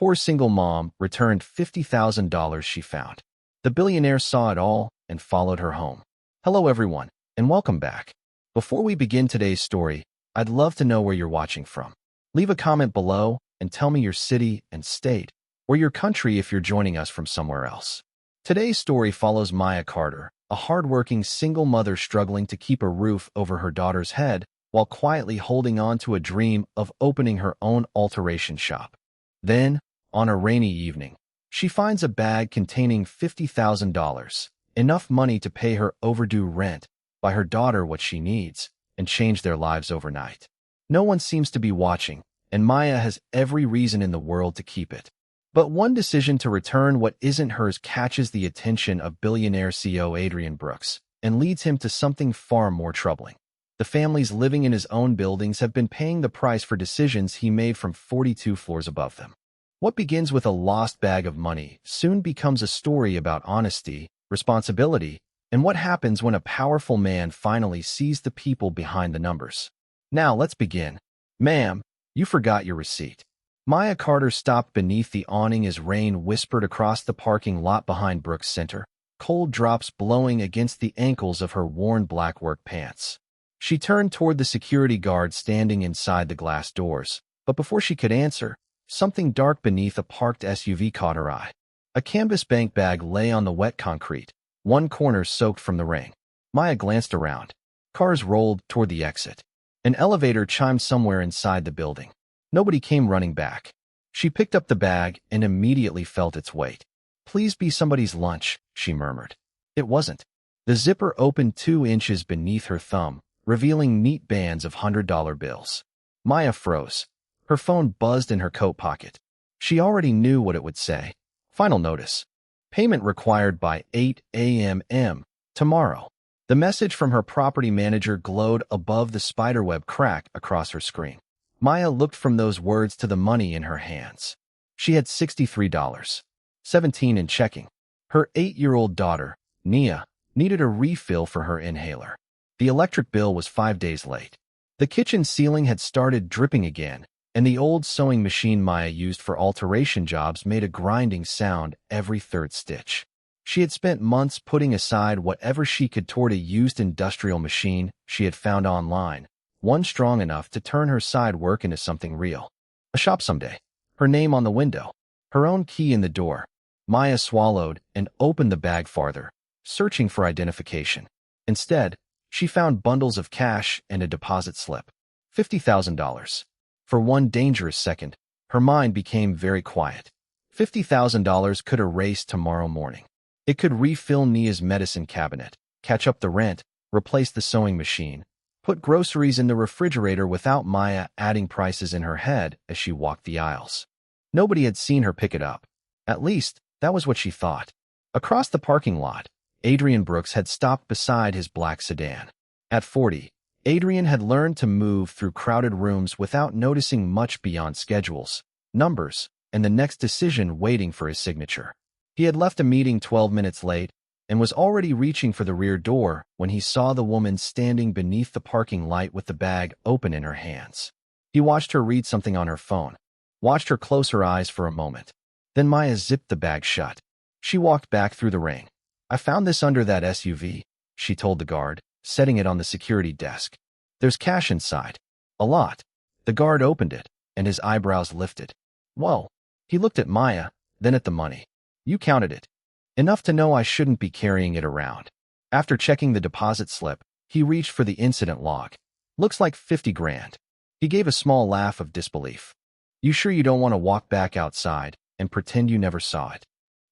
poor single mom returned $50,000 she found. The billionaire saw it all and followed her home. Hello everyone, and welcome back. Before we begin today's story, I'd love to know where you're watching from. Leave a comment below and tell me your city and state, or your country if you're joining us from somewhere else. Today's story follows Maya Carter, a hardworking single mother struggling to keep a roof over her daughter's head while quietly holding on to a dream of opening her own alteration shop. Then, on a rainy evening, she finds a bag containing $50,000, enough money to pay her overdue rent, buy her daughter what she needs, and change their lives overnight. No one seems to be watching, and Maya has every reason in the world to keep it. But one decision to return what isn't hers catches the attention of billionaire CEO Adrian Brooks and leads him to something far more troubling. The families living in his own buildings have been paying the price for decisions he made from 42 floors above them. What begins with a lost bag of money soon becomes a story about honesty, responsibility, and what happens when a powerful man finally sees the people behind the numbers. Now let's begin. Ma'am, you forgot your receipt. Maya Carter stopped beneath the awning as rain whispered across the parking lot behind Brooks Center, cold drops blowing against the ankles of her worn black work pants. She turned toward the security guard standing inside the glass doors, but before she could answer, something dark beneath a parked SUV caught her eye. A canvas bank bag lay on the wet concrete, one corner soaked from the rain. Maya glanced around. Cars rolled toward the exit. An elevator chimed somewhere inside the building. Nobody came running back. She picked up the bag and immediately felt its weight. "Please be somebody's lunch," she murmured. It wasn't. The zipper opened 2 inches beneath her thumb, revealing neat bands of $100 bills. Maya froze. Her phone buzzed in her coat pocket. She already knew what it would say. Final notice. Payment required by 8 a.m. tomorrow. The message from her property manager glowed above the spiderweb crack across her screen. Maya looked from those words to the money in her hands. She had $63, 17 in checking. Her 8-year-old daughter, Nia, needed a refill for her inhaler. The electric bill was 5 days late. The kitchen ceiling had started dripping again, and the old sewing machine Maya used for alteration jobs made a grinding sound every third stitch. She had spent months putting aside whatever she could toward a used industrial machine she had found online, one strong enough to turn her side work into something real. A shop someday. Her name on the window. Her own key in the door. Maya swallowed and opened the bag farther, searching for identification. Instead, she found bundles of cash and a deposit slip. $50,000. For one dangerous second, her mind became very quiet. $50,000 could erase tomorrow morning. It could refill Nia's medicine cabinet, catch up the rent, replace the sewing machine, put groceries in the refrigerator without Maya adding prices in her head as she walked the aisles. Nobody had seen her pick it up. At least, that was what she thought. Across the parking lot, Adrian Brooks had stopped beside his black sedan. At 40, Adrian had learned to move through crowded rooms without noticing much beyond schedules, numbers, and the next decision waiting for his signature. He had left a meeting 12 minutes late and was already reaching for the rear door when he saw the woman standing beneath the parking light with the bag open in her hands. He watched her read something on her phone, watched her close her eyes for a moment. Then Maya zipped the bag shut. She walked back through the rain. "I found this under that SUV," she told the guard, setting it on the security desk. "There's cash inside. A lot." The guard opened it, and his eyebrows lifted. "Whoa." He looked at Maya, then at the money. "You counted it." "Enough to know I shouldn't be carrying it around." After checking the deposit slip, he reached for the incident log. "Looks like 50 grand. He gave a small laugh of disbelief. "You sure you don't want to walk back outside and pretend you never saw it?"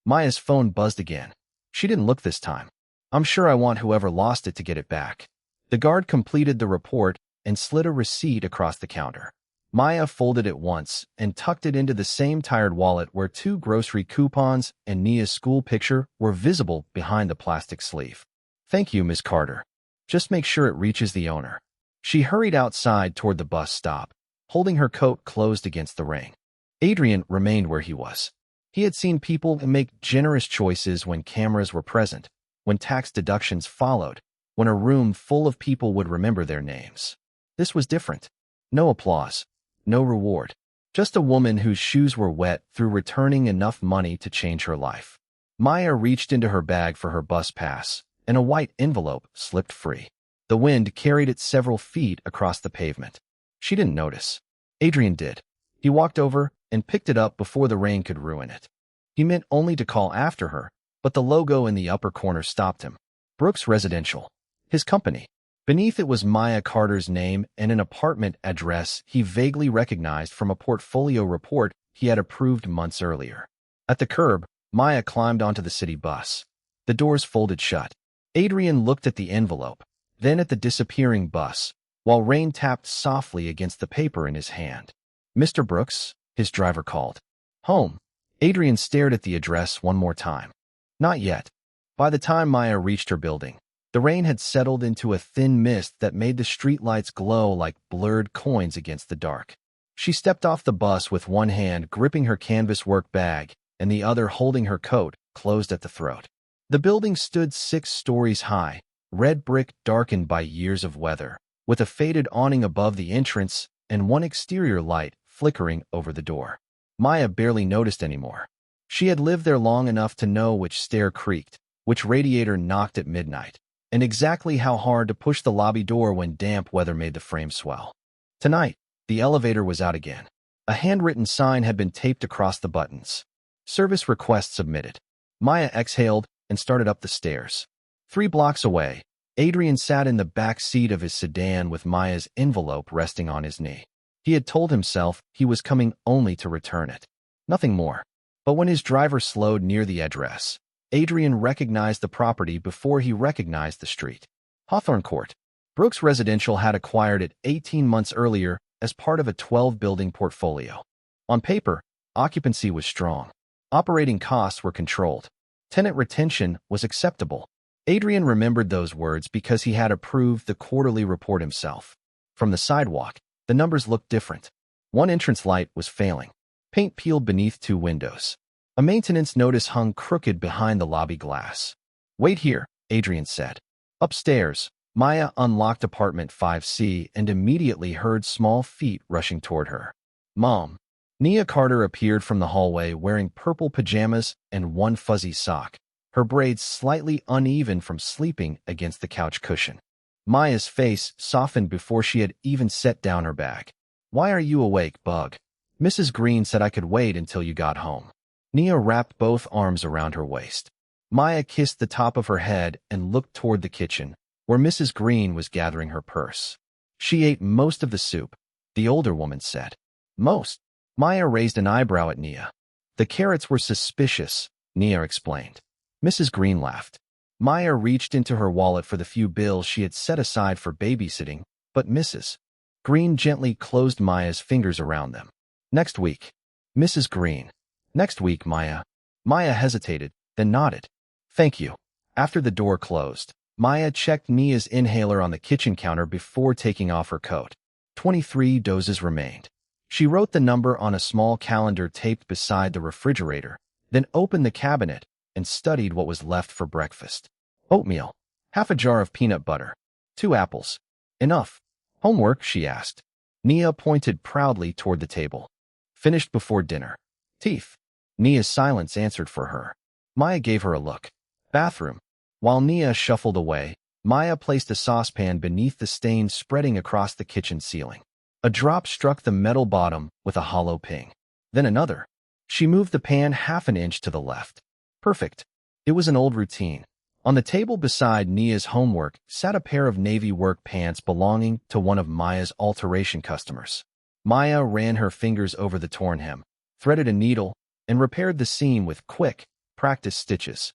Maya's phone buzzed again. She didn't look this time. "I'm sure I want whoever lost it to get it back." The guard completed the report and slid a receipt across the counter. Maya folded it once and tucked it into the same tired wallet where 2 grocery coupons and Nia's school picture were visible behind the plastic sleeve. "Thank you, Miss Carter. Just make sure it reaches the owner." She hurried outside toward the bus stop, holding her coat closed against the rain. Adrian remained where he was. He had seen people make generous choices when cameras were present, when tax deductions followed, when a room full of people would remember their names. This was different. No applause. No reward. Just a woman whose shoes were wet through returning enough money to change her life. Maya reached into her bag for her bus pass, and a white envelope slipped free. The wind carried it several feet across the pavement. She didn't notice. Adrian did. He walked over and picked it up before the rain could ruin it. He meant only to call after her, but the logo in the upper corner stopped him. Brooks Residential. His company. Beneath it was Maya Carter's name and an apartment address he vaguely recognized from a portfolio report he had approved months earlier. At the curb, Maya climbed onto the city bus. The doors folded shut. Adrian looked at the envelope, then at the disappearing bus, while rain tapped softly against the paper in his hand. "Mr. Brooks?" his driver called. "Home." Adrian stared at the address one more time. Not yet. By the time Maya reached her building, the rain had settled into a thin mist that made the streetlights glow like blurred coins against the dark. She stepped off the bus with one hand gripping her canvas work bag and the other holding her coat closed at the throat. The building stood 6 stories high, red brick darkened by years of weather, with a faded awning above the entrance and one exterior light flickering over the door. Maya barely noticed anymore. She had lived there long enough to know which stair creaked, which radiator knocked at midnight, and exactly how hard to push the lobby door when damp weather made the frame swell. Tonight, the elevator was out again. A handwritten sign had been taped across the buttons. Service request submitted. Maya exhaled and started up the stairs. 3 blocks away, Adrian sat in the back seat of his sedan with Maya's envelope resting on his knee. He had told himself he was coming only to return it. Nothing more. But when his driver slowed near the address, Adrian recognized the property before he recognized the street. Hawthorne Court. Brooks Residential had acquired it 18 months earlier as part of a 12-building portfolio. On paper, occupancy was strong. Operating costs were controlled. Tenant retention was acceptable. Adrian remembered those words because he had approved the quarterly report himself. From the sidewalk, the numbers looked different. One entrance light was failing. Paint peeled beneath 2 windows. A maintenance notice hung crooked behind the lobby glass. "Wait here," Adrian said. Upstairs, Maya unlocked apartment 5C and immediately heard small feet rushing toward her. "Mom." Nia Carter appeared from the hallway wearing purple pajamas and one fuzzy sock, her braids slightly uneven from sleeping against the couch cushion. Maya's face softened before she had even set down her bag. "Why are you awake, Bug? Mrs. Green said I could wait until you got home." Nia wrapped both arms around her waist. Maya kissed the top of her head and looked toward the kitchen, where Mrs. Green was gathering her purse. "She ate most of the soup," the older woman said. "Most?" Maya raised an eyebrow at Nia. "The carrots were suspicious," Nia explained. Mrs. Green laughed. Maya reached into her wallet for the few bills she had set aside for babysitting, but Mrs. Green gently closed Maya's fingers around them. "Next week." "Mrs. Green." "Next week, Maya." Maya hesitated, then nodded. "Thank you." After the door closed, Maya checked Nia's inhaler on the kitchen counter before taking off her coat. 23 doses remained. She wrote the number on a small calendar taped beside the refrigerator, then opened the cabinet and studied what was left for breakfast. Oatmeal. Half a jar of peanut butter. 2 apples. Enough. "Homework?" she asked. Nia pointed proudly toward the table. "Finished before dinner." "Teeth." Nia's silence answered for her. Maya gave her a look. "Bathroom." While Nia shuffled away, Maya placed a saucepan beneath the stain spreading across the kitchen ceiling. A drop struck the metal bottom with a hollow ping. Then another. She moved the pan half an inch to the left. Perfect. It was an old routine. On the table beside Nia's homework sat a pair of navy work pants belonging to one of Maya's alteration customers. Maya ran her fingers over the torn hem, threaded a needle, and repaired the seam with quick, practiced stitches.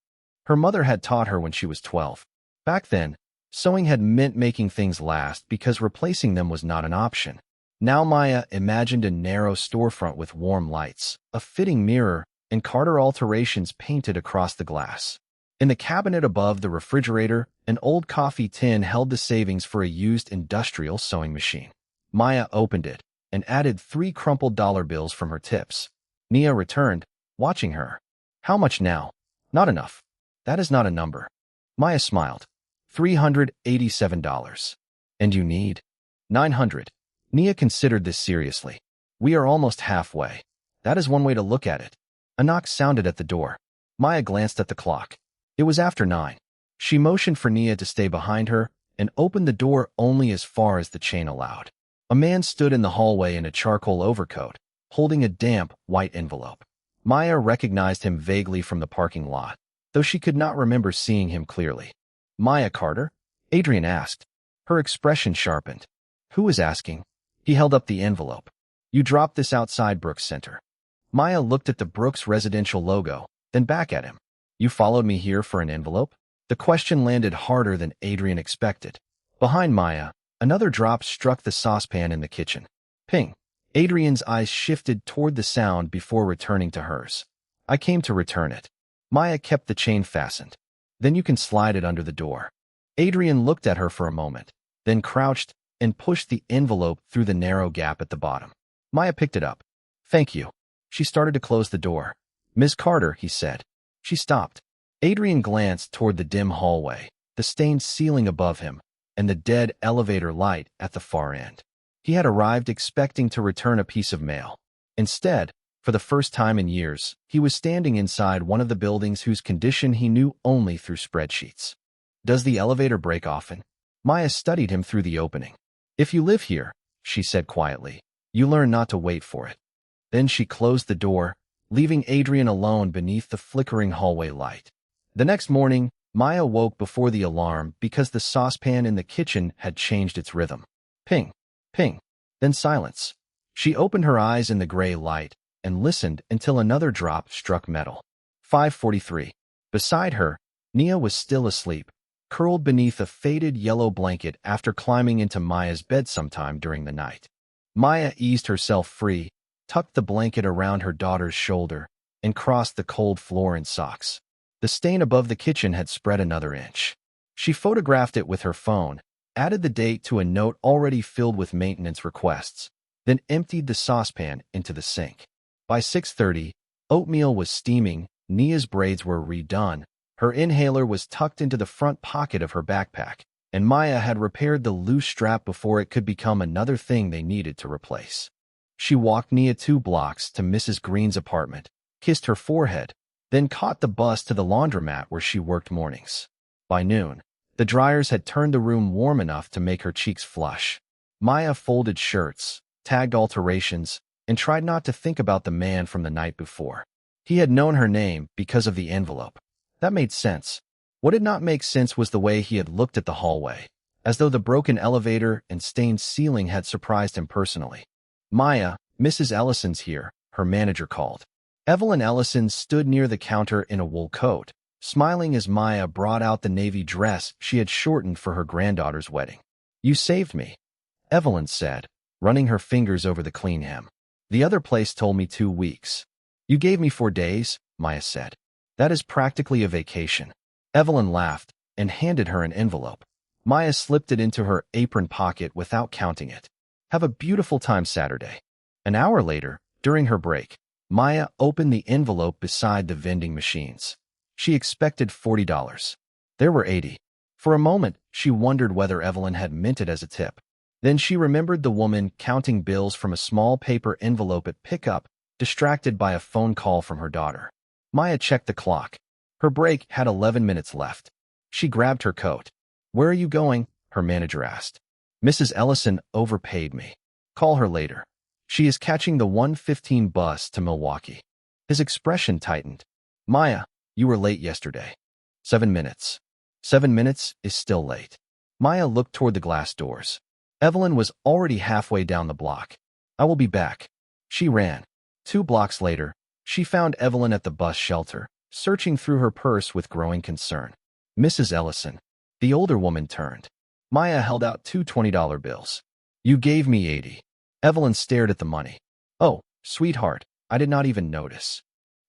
Her mother had taught her when she was 12. Back then, sewing had meant making things last because replacing them was not an option. Now Maya imagined a narrow storefront with warm lights, a fitting mirror, and Carter alterations painted across the glass. In the cabinet above the refrigerator, an old coffee tin held the savings for a used industrial sewing machine. Maya opened it and added 3 crumpled dollar bills from her tips. Nia returned, watching her. "How much now?" "Not enough." "That is not a number." Maya smiled. $387. "And you need?" 900. Nia considered this seriously. We are almost halfway. That is one way to look at it. A knock sounded at the door. Maya glanced at the clock. It was after 9. She motioned for Nia to stay behind her and opened the door only as far as the chain allowed. A man stood in the hallway in a charcoal overcoat, holding a damp, white envelope. Maya recognized him vaguely from the parking lot, though she could not remember seeing him clearly. "Maya Carter?" Adrian asked. Her expression sharpened. "Who is asking?" He held up the envelope. "You dropped this outside Brooks Center." Maya looked at the Brooks residential logo, then back at him. "You followed me here for an envelope?" The question landed harder than Adrian expected. Behind Maya, another drop struck the saucepan in the kitchen. Ping! Adrian's eyes shifted toward the sound before returning to hers. "I came to return it." Maya kept the chain fastened. "Then you can slide it under the door." Adrian looked at her for a moment, then crouched and pushed the envelope through the narrow gap at the bottom. Maya picked it up. "Thank you." She started to close the door. "Ms. Carter," he said. She stopped. Adrian glanced toward the dim hallway, the stained ceiling above him, and the dead elevator light at the far end. He had arrived expecting to return a piece of mail. Instead, for the first time in years, he was standing inside one of the buildings whose condition he knew only through spreadsheets. "Does the elevator break often?" Maya studied him through the opening. "If you live here," she said quietly, "you learn not to wait for it." Then she closed the door, leaving Adrian alone beneath the flickering hallway light. The next morning, Maya woke before the alarm because the saucepan in the kitchen had changed its rhythm. Ping, ping, then silence. She opened her eyes in the gray light and listened until another drop struck metal. 5:43. Beside her, Nia was still asleep, curled beneath a faded yellow blanket after climbing into Maya's bed sometime during the night. Maya eased herself free, tucked the blanket around her daughter's shoulder, and crossed the cold floor in socks. The stain above the kitchen had spread another inch. She photographed it with her phone, added the date to a note already filled with maintenance requests, then emptied the saucepan into the sink. By 6:30, oatmeal was steaming, Nia's braids were redone, her inhaler was tucked into the front pocket of her backpack, and Maya had repaired the loose strap before it could become another thing they needed to replace. She walked Nia 2 blocks to Mrs. Green's apartment, kissed her forehead, then caught the bus to the laundromat where she worked mornings. By noon, the dryers had turned the room warm enough to make her cheeks flush. Maya folded shirts, tagged alterations, and tried not to think about the man from the night before. He had known her name because of the envelope. That made sense. What did not make sense was the way he had looked at the hallway, as though the broken elevator and stained ceiling had surprised him personally. "Maya, Mrs. Ellison's here," her manager called. Evelyn Ellison stood near the counter in a wool coat, smiling as Maya brought out the navy dress she had shortened for her granddaughter's wedding. "You saved me," Evelyn said, running her fingers over the clean hem. "The other place told me 2 weeks. You gave me 4 days," Maya said. "That is practically a vacation." Evelyn laughed and handed her an envelope. Maya slipped it into her apron pocket without counting it. "Have a beautiful time Saturday." An hour later, during her break, Maya opened the envelope beside the vending machines. She expected $40. There were 80. For a moment, she wondered whether Evelyn had meant it as a tip. Then she remembered the woman counting bills from a small paper envelope at pickup, distracted by a phone call from her daughter. Maya checked the clock. Her break had 11 minutes left. She grabbed her coat. "Where are you going?" her manager asked. "Mrs. Ellison overpaid me. Call her later. She is catching the 1:15 bus to Milwaukee." His expression tightened. "Maya, you were late yesterday." 7 minutes. 7 minutes is still late. Maya looked toward the glass doors. Evelyn was already halfway down the block. "I will be back." She ran. 2 blocks later, she found Evelyn at the bus shelter, searching through her purse with growing concern. "Mrs. Ellison." The older woman turned. Maya held out 2 $20 bills. "You gave me 80. Evelyn stared at the money. "Oh, sweetheart, I did not even notice."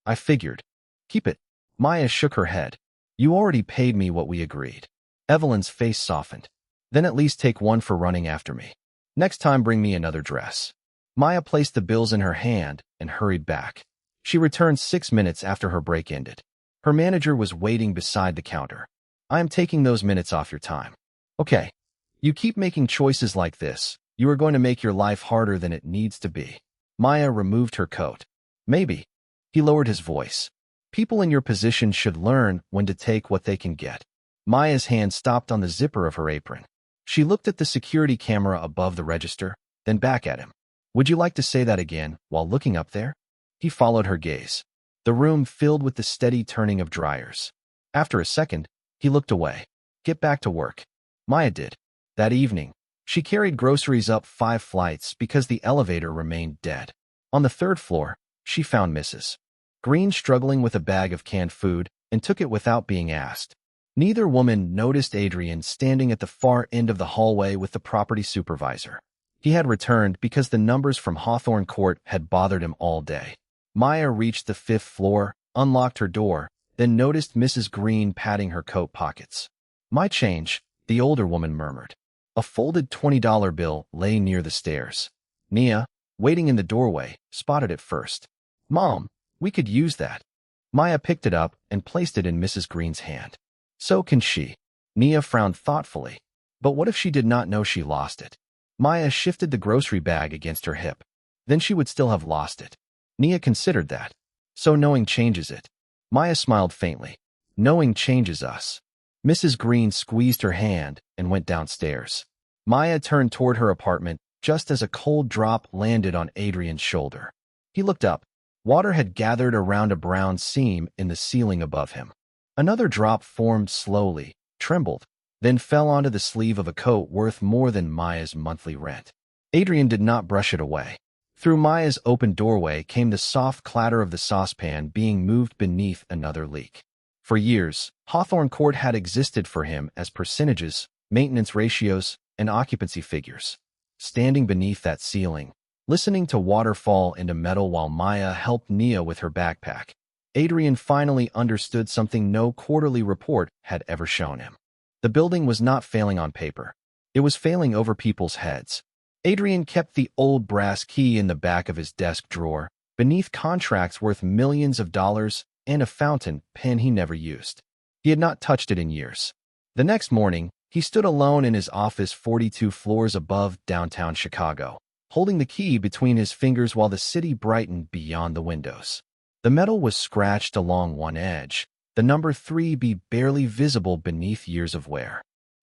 "I figured." "Keep it." Maya shook her head. "You already paid me what we agreed." Evelyn's face softened. "Then at least take one for running after me. Next time bring me another dress." Maya placed the bills in her hand and hurried back. She returned 6 minutes after her break ended. Her manager was waiting beside the counter. "I am taking those minutes off your time." "Okay. You keep making choices like this, you are going to make your life harder than it needs to be." Maya removed her coat. Maybe. He lowered his voice. People in your position should learn when to take what they can get. Maya's hand stopped on the zipper of her apron. She looked at the security camera above the register, then back at him. Would you like to say that again while looking up there? He followed her gaze. The room filled with the steady turning of dryers. After a second, he looked away. Get back to work. Maya did. That evening, she carried groceries up 5 flights because the elevator remained dead. On the 3rd floor, she found Mrs. Green struggling with a bag of canned food and took it without being asked. Neither woman noticed Adrian standing at the far end of the hallway with the property supervisor. He had returned because the numbers from Hawthorne Court had bothered him all day. Maya reached the 5th floor, unlocked her door, then noticed Mrs. Green patting her coat pockets. My change, the older woman murmured. A folded $20 bill lay near the stairs. Nia, waiting in the doorway, spotted it first. Mom, we could use that. Maya picked it up and placed it in Mrs. Green's hand. So can she. Nia frowned thoughtfully. But what if she did not know she lost it? Maya shifted the grocery bag against her hip. Then she would still have lost it. Nia considered that. So knowing changes it. Maya smiled faintly. Knowing changes us. Mrs. Green squeezed her hand and went downstairs. Maya turned toward her apartment just as a cold drop landed on Adrian's shoulder. He looked up. Water had gathered around a brown seam in the ceiling above him. Another drop formed slowly, trembled, then fell onto the sleeve of a coat worth more than Maya's monthly rent. Adrian did not brush it away. Through Maya's open doorway came the soft clatter of the saucepan being moved beneath another leak. For years, Hawthorne Court had existed for him as percentages, maintenance ratios, and occupancy figures. Standing beneath that ceiling, listening to water fall into metal while Maya helped Nia with her backpack, Adrian finally understood something no quarterly report had ever shown him. The building was not failing on paper. It was failing over people's heads. Adrian kept the old brass key in the back of his desk drawer, beneath contracts worth millions of dollars and a fountain pen he never used. He had not touched it in years. The next morning, he stood alone in his office 42 floors above downtown Chicago, holding the key between his fingers while the city brightened beyond the windows. The metal was scratched along one edge, the number 3B barely visible beneath years of wear.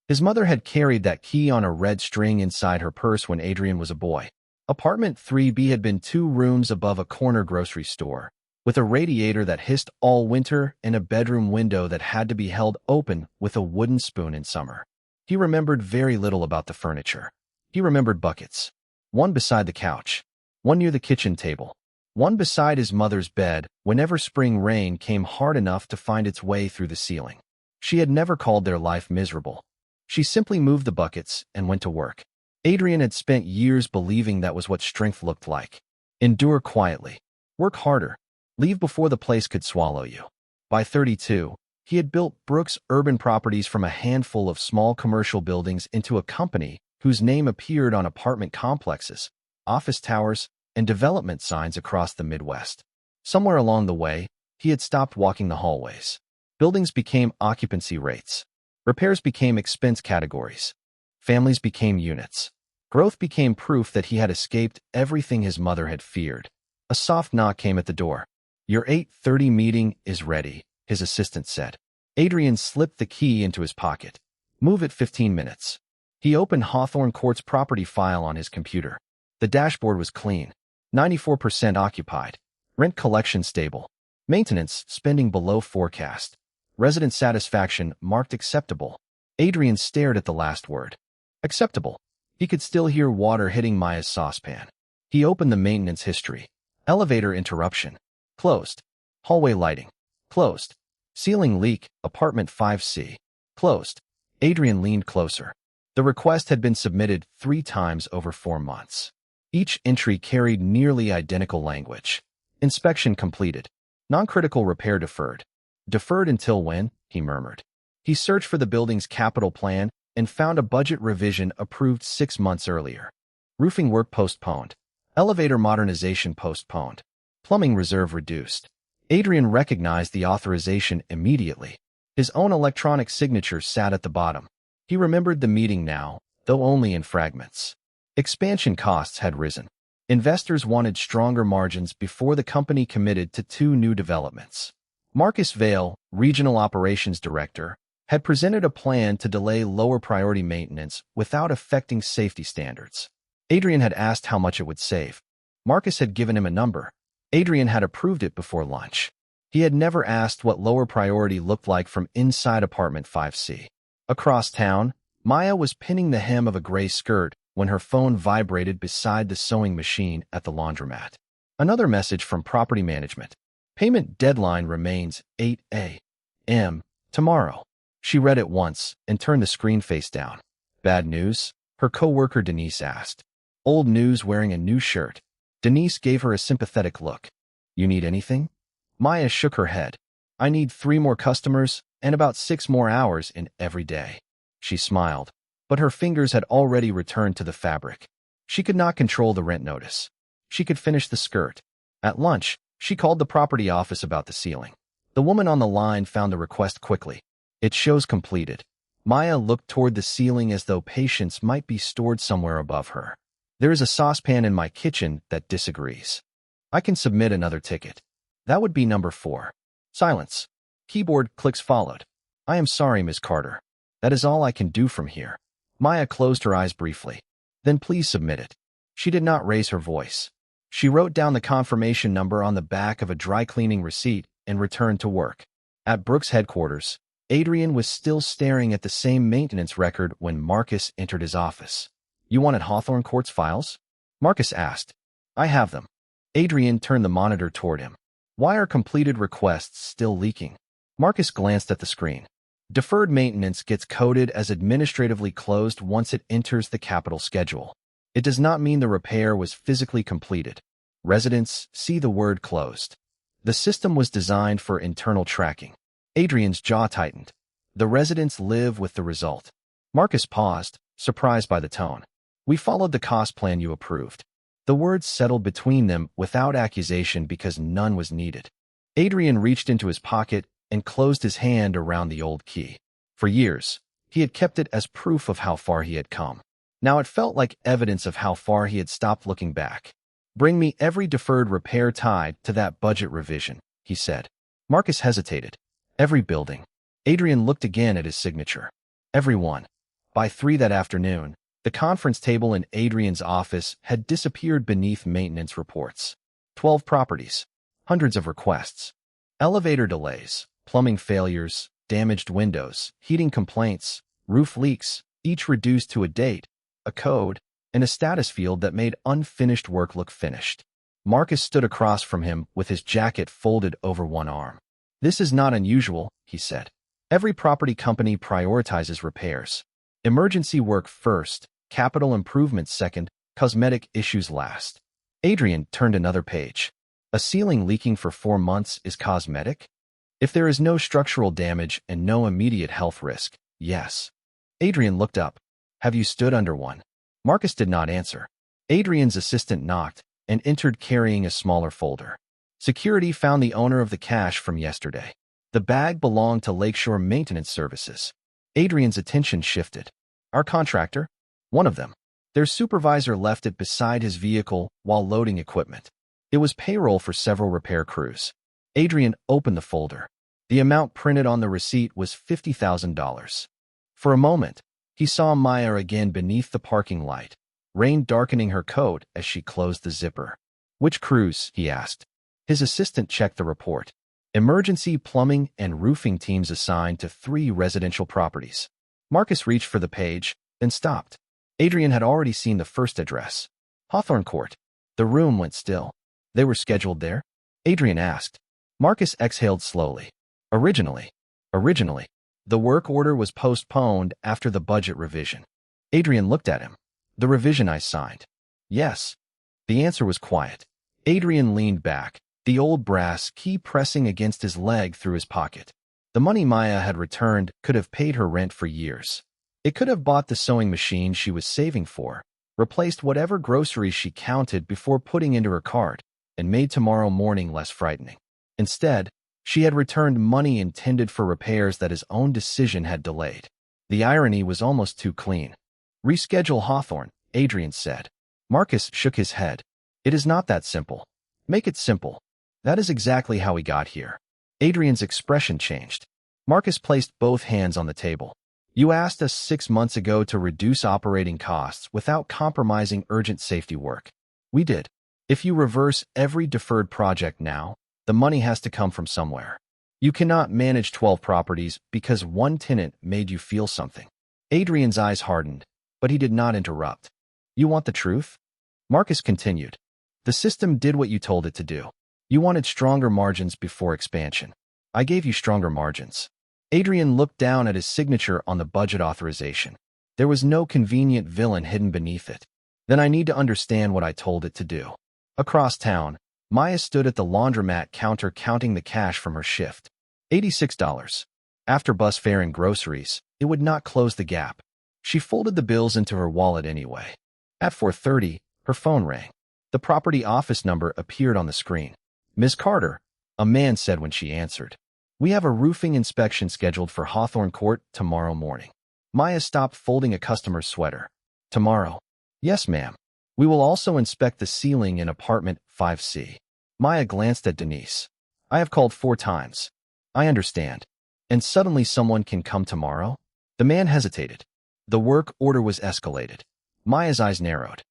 His mother had carried that key on a red string inside her purse when Adrian was a boy. Apartment 3B had been 2 rooms above a corner grocery store, with a radiator that hissed all winter and a bedroom window that had to be held open with a wooden spoon in summer. He remembered very little about the furniture. He remembered buckets. One beside the couch, one near the kitchen table, one beside his mother's bed whenever spring rain came hard enough to find its way through the ceiling. She had never called their life miserable. She simply moved the buckets and went to work. Adrian had spent years believing that was what strength looked like. Endure quietly. Work harder. Leave before the place could swallow you. By 32, he had built Brooks Urban Properties from a handful of small commercial buildings into a company whose name appeared on apartment complexes, office towers, and development signs across the Midwest. Somewhere along the way, he had stopped walking the hallways. Buildings became occupancy rates. Repairs became expense categories. Families became units. Growth became proof that he had escaped everything his mother had feared. A soft knock came at the door. Your 8:30 meeting is ready, his assistant said. Adrian slipped the key into his pocket. Move it 15 minutes. He opened Hawthorne Court's property file on his computer. The dashboard was clean. 94% occupied. Rent collection stable. Maintenance spending below forecast. Resident satisfaction marked acceptable. Adrian stared at the last word. Acceptable. He could still hear water hitting Maya's saucepan. He opened the maintenance history. Elevator interruption. Closed. Hallway lighting. Closed. Ceiling leak, apartment 5C. Closed. Adrian leaned closer. The request had been submitted 3 times over 4 months. Each entry carried nearly identical language. Inspection completed. Non-critical repair deferred. Deferred until when? He murmured. He searched for the building's capital plan and found a budget revision approved 6 months earlier. Roofing work postponed. Elevator modernization postponed. Plumbing reserve reduced. Adrian recognized the authorization immediately. His own electronic signature sat at the bottom. He remembered the meeting now, though only in fragments. Expansion costs had risen. Investors wanted stronger margins before the company committed to two new developments. Marcus Vale, regional operations director, had presented a plan to delay lower priority maintenance without affecting safety standards. Adrian had asked how much it would save. Marcus had given him a number. Adrian had approved it before lunch. He had never asked what lower priority looked like from inside apartment 5C. Across town, Maya was pinning the hem of a gray skirt when her phone vibrated beside the sewing machine at the laundromat. Another message from property management. Payment deadline remains 8 a.m. tomorrow. She read it once and turned the screen face down. Bad news? Her coworker Denise asked. Old news, wearing a new shirt. Denise gave her a sympathetic look. You need anything? Maya shook her head. I need 3 more customers and about 6 more hours in every day. She smiled, but her fingers had already returned to the fabric. She could not control the rent notice. She could finish the skirt. At lunch, she called the property office about the ceiling. The woman on the line found the request quickly. It shows completed. Maya looked toward the ceiling as though patience might be stored somewhere above her. There is a saucepan in my kitchen that disagrees. I can submit another ticket. That would be number 4. Silence. Keyboard clicks followed. I am sorry, Ms. Carter. That is all I can do from here. Maya closed her eyes briefly. Then please submit it. She did not raise her voice. She wrote down the confirmation number on the back of a dry cleaning receipt and returned to work. At Brooks' headquarters, Adrian was still staring at the same maintenance record when Marcus entered his office. You wanted Hawthorne Court's files? Marcus asked. I have them. Adrian turned the monitor toward him. Why are completed requests still leaking? Marcus glanced at the screen. Deferred maintenance gets coded as administratively closed once it enters the capital schedule. It does not mean the repair was physically completed. Residents see the word closed. The system was designed for internal tracking. Adrian's jaw tightened. The residents live with the result. Marcus paused, surprised by the tone. We followed the cost plan you approved. The words settled between them without accusation because none was needed. Adrian reached into his pocket and closed his hand around the old key. For years, he had kept it as proof of how far he had come. Now it felt like evidence of how far he had stopped looking back. Bring me every deferred repair tied to that budget revision, he said. Marcus hesitated. Every building. Adrian looked again at his signature. Every one. By 3 that afternoon, the conference table in Adrian's office had disappeared beneath maintenance reports. 12 properties. Hundreds of requests. Elevator delays, plumbing failures, damaged windows, heating complaints, roof leaks, each reduced to a date, a code, and a status field that made unfinished work look finished. Marcus stood across from him with his jacket folded over one arm. This is not unusual, he said. Every property company prioritizes repairs. Emergency work first, capital improvements second, cosmetic issues last. Adrian turned another page. A ceiling leaking for 4 months is cosmetic? If there is no structural damage and no immediate health risk, yes. Adrian looked up. Have you stood under one? Marcus did not answer. Adrian's assistant knocked and entered carrying a smaller folder. Security found the owner of the cash from yesterday. The bag belonged to Lakeshore Maintenance Services. Adrian's attention shifted. Our contractor? One of them. Their supervisor left it beside his vehicle while loading equipment. It was payroll for several repair crews. Adrian opened the folder. The amount printed on the receipt was $50,000. For a moment, he saw Maya again beneath the parking light, rain darkening her coat as she closed the zipper. Which crews? He asked. His assistant checked the report. Emergency plumbing and roofing teams assigned to 3 residential properties. Marcus reached for the page, then stopped. Adrian had already seen the first address. Hawthorne Court. The room went still. They were scheduled there? Adrian asked. Marcus exhaled slowly. Originally. The work order was postponed after the budget revision. Adrian looked at him. The revision I signed. Yes. The answer was quiet. Adrian leaned back, the old brass key pressing against his leg through his pocket. The money Maya had returned could have paid her rent for years. It could have bought the sewing machine she was saving for, replaced whatever groceries she counted before putting into her cart, and made tomorrow morning less frightening. Instead, she had returned money intended for repairs that his own decision had delayed. The irony was almost too clean. Reschedule Hawthorne, Adrian said. Marcus shook his head. It is not that simple. Make it simple. That is exactly how we got here. Adrian's expression changed. Marcus placed both hands on the table. You asked us 6 months ago to reduce operating costs without compromising urgent safety work. We did. If you reverse every deferred project now, the money has to come from somewhere. You cannot manage 12 properties because one tenant made you feel something. Adrian's eyes hardened, but he did not interrupt. You want the truth? Marcus continued. The system did what you told it to do. You wanted stronger margins before expansion. I gave you stronger margins. Adrian looked down at his signature on the budget authorization. There was no convenient villain hidden beneath it. Then I need to understand what I told it to do. Across town, Maya stood at the laundromat counter counting the cash from her shift. $86. After bus fare and groceries, it would not close the gap. She folded the bills into her wallet anyway. At 4:30, her phone rang. The property office number appeared on the screen. Ms. Carter, a man said when she answered. We have a roofing inspection scheduled for Hawthorne Court tomorrow morning. Maya stopped folding a customer's sweater. Tomorrow? Yes, ma'am. We will also inspect the ceiling in apartment 5C. Maya glanced at Denise. I have called 4 times. I understand. And suddenly someone can come tomorrow? The man hesitated. The work order was escalated. Maya's eyes narrowed.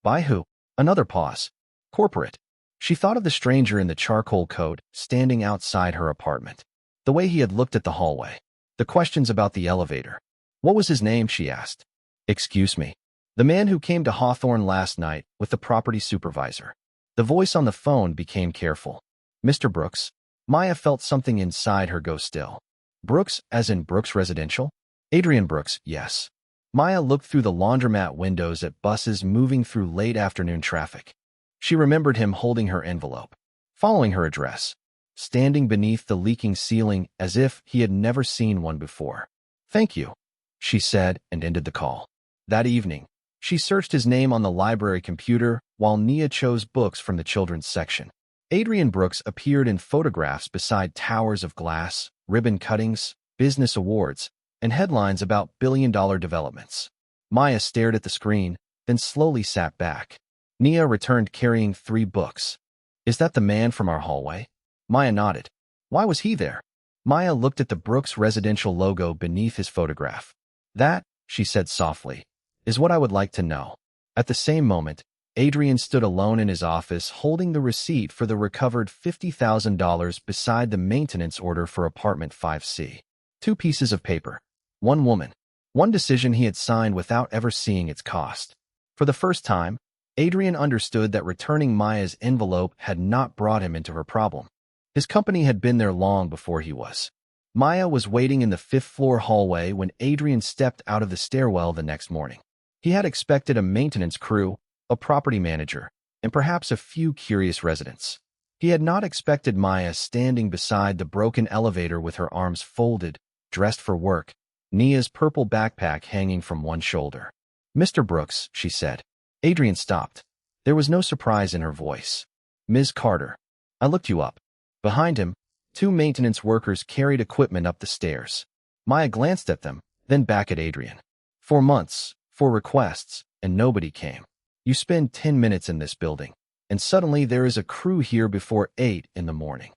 By who? Another pause. Corporate. She thought of the stranger in the charcoal coat standing outside her apartment. The way he had looked at the hallway. The questions about the elevator. What was his name, she asked. Excuse me. The man who came to Hawthorne last night with the property supervisor. The voice on the phone became careful. Mr. Brooks. Maya felt something inside her go still. Brooks, as in Brooks Residential? Adrian Brooks, yes. Maya looked through the laundromat windows at buses moving through late afternoon traffic. She remembered him holding her envelope, following her address, standing beneath the leaking ceiling as if he had never seen one before. Thank you, she said and ended the call. That evening, she searched his name on the library computer while Nia chose books from the children's section. Adrian Brooks appeared in photographs beside towers of glass, ribbon cuttings, business awards, and headlines about billion-dollar developments. Maya stared at the screen, then slowly sat back. Nia returned carrying 3 books. Is that the man from our hallway? Maya nodded. Why was he there? Maya looked at the Brooks Residential logo beneath his photograph. That, she said softly, is what I would like to know. At the same moment, Adrian stood alone in his office holding the receipt for the recovered $50,000 beside the maintenance order for apartment 5C. 2 pieces of paper. 1 woman. 1 decision he had signed without ever seeing its cost. For the first time, Adrian understood that returning Maya's envelope had not brought him into her problem. His company had been there long before he was. Maya was waiting in the 5th-floor hallway when Adrian stepped out of the stairwell the next morning. He had expected a maintenance crew, a property manager, and perhaps a few curious residents. He had not expected Maya standing beside the broken elevator with her arms folded, dressed for work, Nia's purple backpack hanging from one shoulder. Mr. Brooks, she said. Adrian stopped. There was no surprise in her voice. Ms. Carter. I looked you up. Behind him, 2 maintenance workers carried equipment up the stairs. Maya glanced at them, then back at Adrian. 4 months, 4 requests, and nobody came. You spend 10 minutes in this building, and suddenly there is a crew here before 8 in the morning.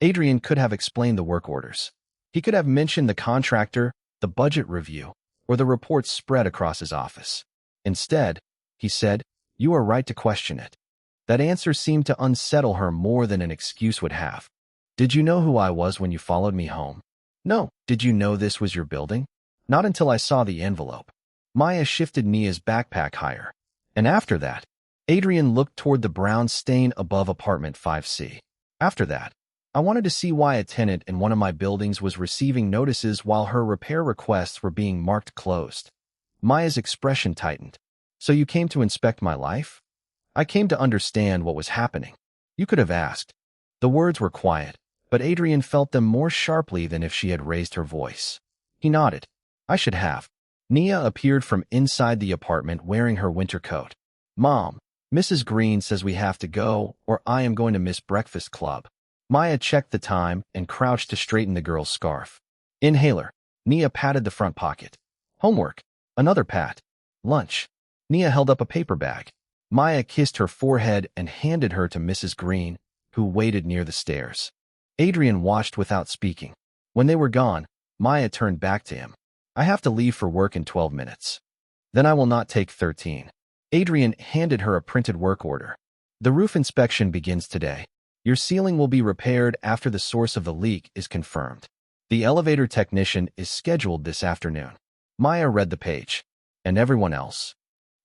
Adrian could have explained the work orders. He could have mentioned the contractor, the budget review, or the reports spread across his office. Instead, he said, you are right to question it. That answer seemed to unsettle her more than an excuse would have. Did you know who I was when you followed me home? No. Did you know this was your building? Not until I saw the envelope. Maya shifted Nia's backpack higher. And after that, Adrian looked toward the brown stain above apartment 5C. After that, I wanted to see why a tenant in one of my buildings was receiving notices while her repair requests were being marked closed. Maya's expression tightened. So you came to inspect my life? I came to understand what was happening. You could have asked. The words were quiet, but Adrian felt them more sharply than if she had raised her voice. He nodded. I should have. Nia appeared from inside the apartment wearing her winter coat. Mom, Mrs. Green says we have to go, or I am going to miss breakfast club. Maya checked the time and crouched to straighten the girl's scarf. Inhaler. Nia patted the front pocket. Homework. Another pat. Lunch. Nia held up a paper bag. Maya kissed her forehead and handed her to Mrs. Green, who waited near the stairs. Adrian watched without speaking. When they were gone, Maya turned back to him. I have to leave for work in 12 minutes. Then I will not take 13. Adrian handed her a printed work order. The roof inspection begins today. Your ceiling will be repaired after the source of the leak is confirmed. The elevator technician is scheduled this afternoon. Maya read the page. And everyone else?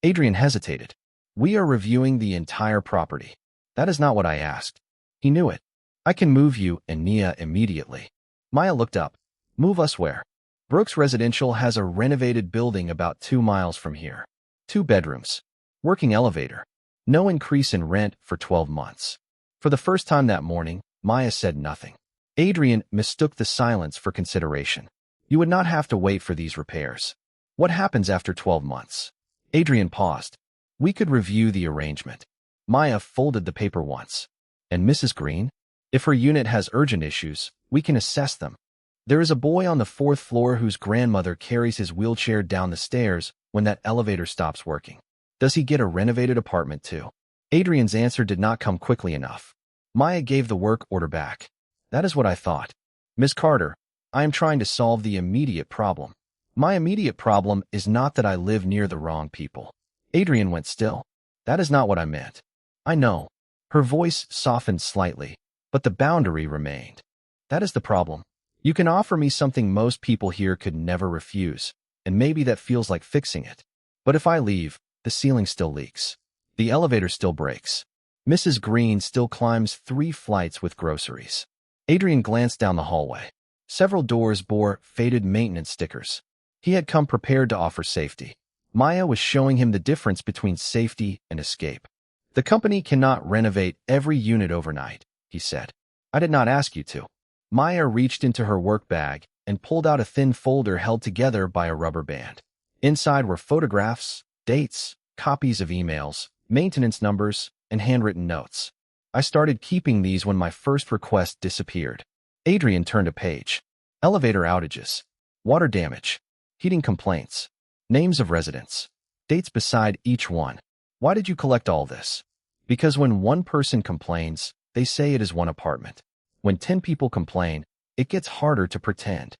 Adrian hesitated. We are reviewing the entire property. That is not what I asked. He knew it. I can move you and Nia immediately. Maya looked up. Move us where? Brooks Residential has a renovated building about 2 miles from here. 2 bedrooms. Working elevator. No increase in rent for 12 months. For the first time that morning, Maya said nothing. Adrian mistook the silence for consideration. You would not have to wait for these repairs. What happens after 12 months? Adrian paused. We could review the arrangement. Maya folded the paper once. And Mrs. Green? If her unit has urgent issues, we can assess them. There is a boy on the 4th floor whose grandmother carries his wheelchair down the stairs when that elevator stops working. Does he get a renovated apartment too? Adrian's answer did not come quickly enough. Maya gave the work order back. That is what I thought. Miss Carter, I am trying to solve the immediate problem. My immediate problem is not that I live near the wrong people. Adrian went still. That is not what I meant. I know. Her voice softened slightly, but the boundary remained. That is the problem. You can offer me something most people here could never refuse, and maybe that feels like fixing it. But if I leave, the ceiling still leaks. The elevator still breaks. Mrs. Green still climbs 3 flights with groceries. Adrian glanced down the hallway. Several doors bore faded maintenance stickers. He had come prepared to offer safety. Maya was showing him the difference between safety and escape. The company cannot renovate every unit overnight, he said. I did not ask you to. Maya reached into her work bag and pulled out a thin folder held together by a rubber band. Inside were photographs, dates, copies of emails, maintenance numbers, and handwritten notes. I started keeping these when my first request disappeared. Adrian turned a page. Elevator outages, water damage, heating complaints, names of residents, dates beside each one. Why did you collect all this? Because when one person complains, they say it is one apartment. When 10 people complain, it gets harder to pretend.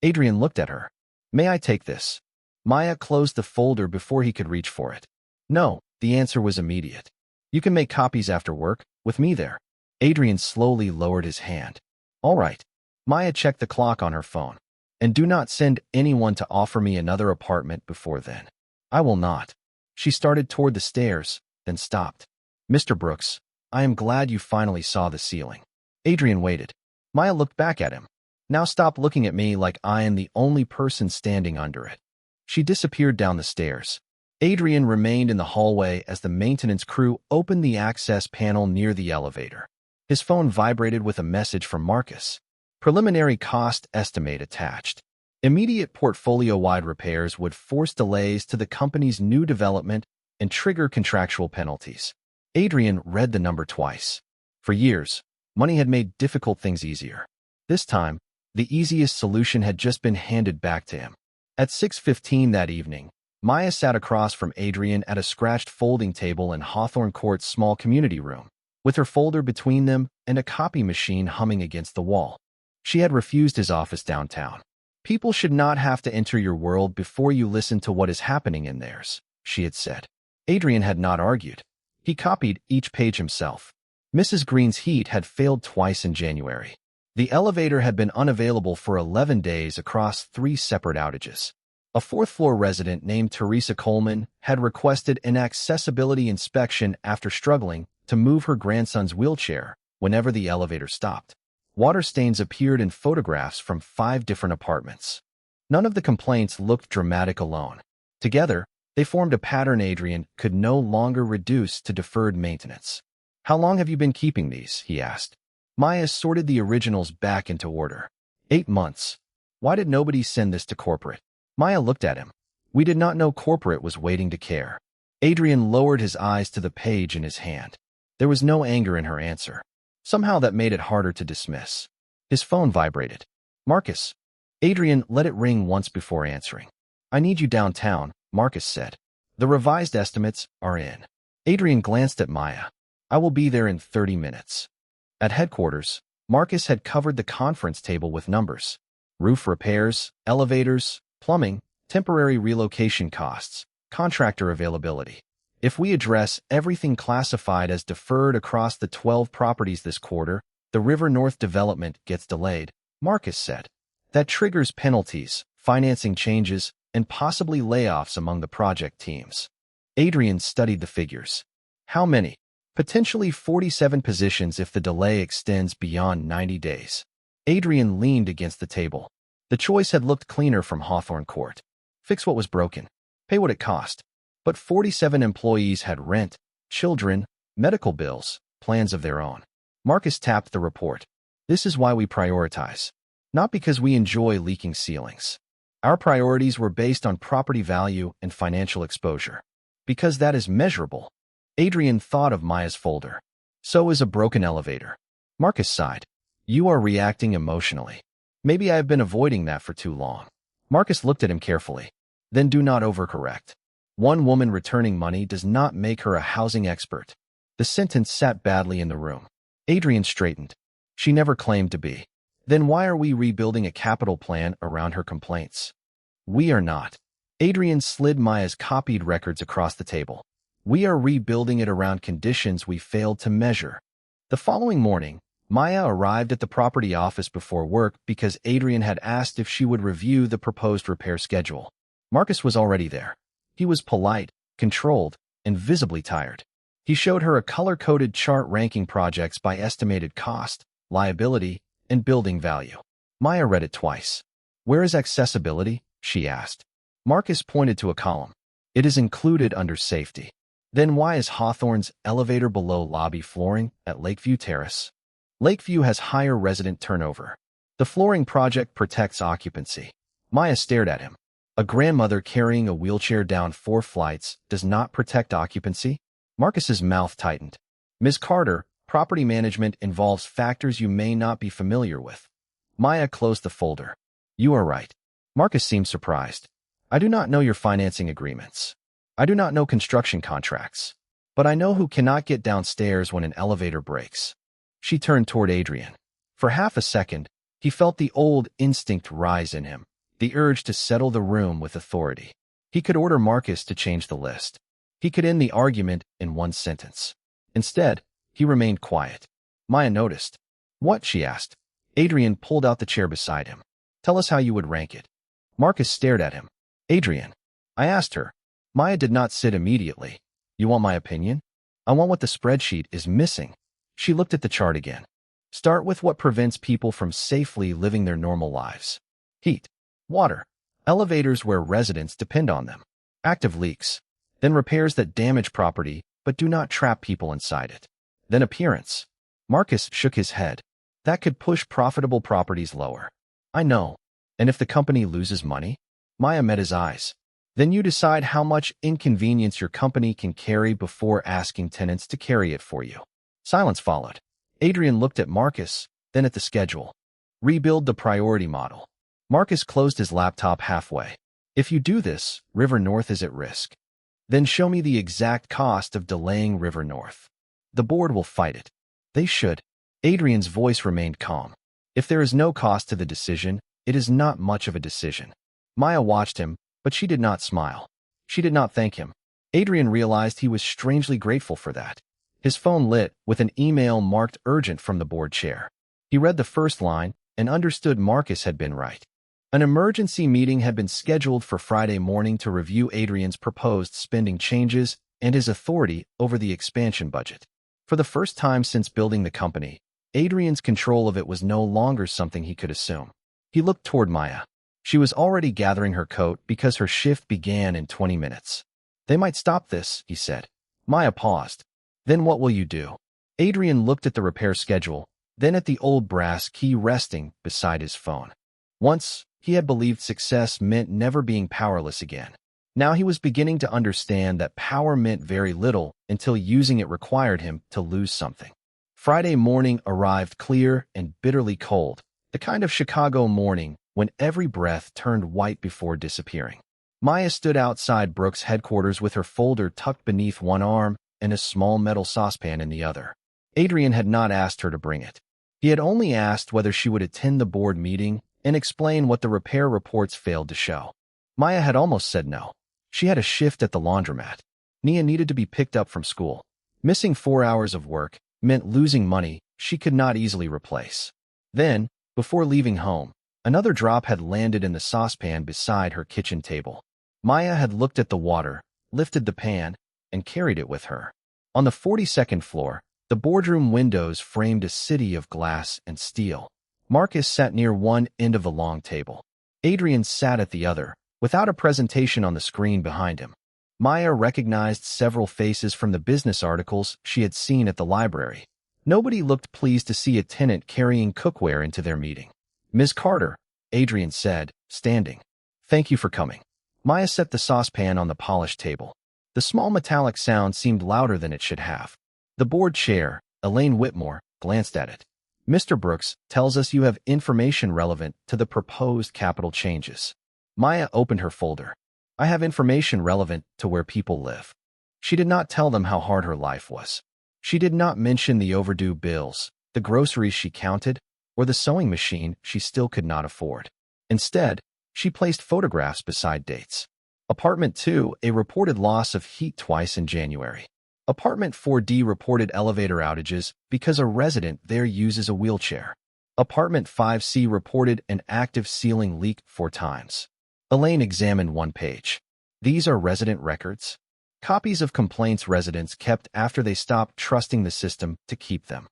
Adrian looked at her. May I take this? Maya closed the folder before he could reach for it. No, the answer was immediate. You can make copies after work, with me there. Adrian slowly lowered his hand. All right. Maya checked the clock on her phone. And do not send anyone to offer me another apartment before then. I will not. She started toward the stairs, then stopped. Mr. Brooks, I am glad you finally saw the ceiling. Adrian waited. Maya looked back at him. Now stop looking at me like I am the only person standing under it. She disappeared down the stairs. Adrian remained in the hallway as the maintenance crew opened the access panel near the elevator. His phone vibrated with a message from Marcus. Preliminary cost estimate attached. Immediate portfolio-wide repairs would force delays to the company's new development and trigger contractual penalties. Adrian read the number twice. For years, money had made difficult things easier. This time, the easiest solution had just been handed back to him. At 6:15 that evening, Maya sat across from Adrian at a scratched folding table in Hawthorne Court's small community room, with her folder between them and a copy machine humming against the wall. She had refused his office downtown. People should not have to enter your world before you listen to what is happening in theirs, she had said. Adrian had not argued. He copied each page himself. Mrs. Green's heat had failed twice in January. The elevator had been unavailable for 11 days across 3 separate outages. A 4th-floor resident named Teresa Coleman had requested an accessibility inspection after struggling to move her grandson's wheelchair whenever the elevator stopped. Water stains appeared in photographs from 5 different apartments. None of the complaints looked dramatic alone. Together, they formed a pattern Adrian could no longer reduce to deferred maintenance. How long have you been keeping these? He asked. Maya sorted the originals back into order. 8 months. Why did nobody send this to corporate? Maya looked at him. We did not know corporate was waiting to care. Adrian lowered his eyes to the page in his hand. There was no anger in her answer. Somehow that made it harder to dismiss. His phone vibrated. Marcus. Adrian let it ring once before answering. I need you downtown, Marcus said. The revised estimates are in. Adrian glanced at Maya. I will be there in 30 minutes. At headquarters, Marcus had covered the conference table with numbers. Roof repairs, elevators, plumbing, temporary relocation costs, contractor availability. If we address everything classified as deferred across the 12 properties this quarter, the River North development gets delayed, Marcus said. That triggers penalties, financing changes, and possibly layoffs among the project teams. Adrian studied the figures. How many? Potentially 47 positions if the delay extends beyond 90 days. Adrian leaned against the table. The choice had looked cleaner from Hawthorne Court. Fix what was broken. Pay what it cost. But 47 employees had rent, children, medical bills, plans of their own. Marcus tapped the report. This is why we prioritize. Not because we enjoy leaking ceilings. Our priorities were based on property value and financial exposure. Because that is measurable. Adrian thought of Maya's folder. So is a broken elevator. Marcus sighed. You are reacting emotionally. Maybe I have been avoiding that for too long. Marcus looked at him carefully. Then do not overcorrect. One woman returning money does not make her a housing expert. The sentence sat badly in the room. Adrian straightened. She never claimed to be. Then why are we rebuilding a capital plan around her complaints? We are not. Adrian slid Maya's copied records across the table. We are rebuilding it around conditions we failed to measure. The following morning, Maya arrived at the property office before work because Adrian had asked if she would review the proposed repair schedule. Marcus was already there. He was polite, controlled, and visibly tired. He showed her a color-coded chart ranking projects by estimated cost, liability, and building value. Maya read it twice. Where is accessibility? She asked. Marcus pointed to a column. It is included under safety. Then why is Hawthorne's elevator below lobby flooring at Lakeview Terrace? Lakeview has higher resident turnover. The flooring project protects occupancy. Maya stared at him. A grandmother carrying a wheelchair down 4 flights does not protect occupancy? Marcus's mouth tightened. Ms. Carter, property management involves factors you may not be familiar with. Maya closed the folder. You are right. Marcus seemed surprised. I do not know your financing agreements. I do not know construction contracts. But I know who cannot get downstairs when an elevator breaks. She turned toward Adrian. For half a second, he felt the old instinct rise in him, the urge to settle the room with authority. He could order Marcus to change the list. He could end the argument in one sentence. Instead, he remained quiet. Maya noticed. What? She asked. Adrian pulled out the chair beside him. Tell us how you would rank it. Marcus stared at him. Adrian. I asked her. Maya did not sit immediately. You want my opinion? I want what the spreadsheet is missing. She looked at the chart again. Start with what prevents people from safely living their normal lives. Heat. Water. Elevators where residents depend on them. Active leaks. Then repairs that damage property but do not trap people inside it. Then appearance. Marcus shook his head. That could push profitable properties lower. I know. And if the company loses money? Maya met his eyes. Then you decide how much inconvenience your company can carry before asking tenants to carry it for you. Silence followed. Adrian looked at Marcus, then at the schedule. Rebuild the priority model. Marcus closed his laptop halfway. If you do this, River North is at risk. Then show me the exact cost of delaying River North. The board will fight it. They should. Adrian's voice remained calm. If there is no cost to the decision, it is not much of a decision. Maya watched him, but she did not smile. She did not thank him. Adrian realized he was strangely grateful for that. His phone lit with an email marked urgent from the board chair. He read the first line and understood Marcus had been right. An emergency meeting had been scheduled for Friday morning to review Adrian's proposed spending changes and his authority over the expansion budget. For the first time since building the company, Adrian's control of it was no longer something he could assume. He looked toward Maya. She was already gathering her coat because her shift began in 20 minutes. They might stop this, he said. Maya paused. Then what will you do? Adrian looked at the repair schedule, then at the old brass key resting beside his phone. Once, he had believed success meant never being powerless again. Now he was beginning to understand that power meant very little until using it required him to lose something. Friday morning arrived clear and bitterly cold, the kind of Chicago morning when every breath turned white before disappearing. Maya stood outside Brooks' headquarters with her folder tucked beneath one arm and a small metal saucepan in the other. Adrian had not asked her to bring it. He had only asked whether she would attend the board meeting and explain what the repair reports failed to show. Maya had almost said no. She had a shift at the laundromat. Nia needed to be picked up from school. Missing 4 hours of work meant losing money she could not easily replace. Then, before leaving home, another drop had landed in the saucepan beside her kitchen table. Maya had looked at the water, lifted the pan, and carried it with her. On the 42nd floor, the boardroom windows framed a city of glass and steel. Marcus sat near one end of the long table. Adrian sat at the other, without a presentation on the screen behind him. Maya recognized several faces from the business articles she had seen at the library. Nobody looked pleased to see a tenant carrying cookware into their meeting. "Ms. Carter," Adrian said, standing. "Thank you for coming." Maya set the saucepan on the polished table. The small metallic sound seemed louder than it should have. The board chair, Elaine Whitmore, glanced at it. "Mr. Brooks tells us you have information relevant to the proposed capital changes." Maya opened her folder. "I have information relevant to where people live." She did not tell them how hard her life was. She did not mention the overdue bills, the groceries she counted, or the sewing machine she still could not afford. Instead, she placed photographs beside dates. Apartment 2, a reported loss of heat twice in January. Apartment 4D reported elevator outages because a resident there uses a wheelchair. Apartment 5C reported an active ceiling leak 4 times. Elaine examined one page. These are resident records? Copies of complaints residents kept after they stopped trusting the system to keep them.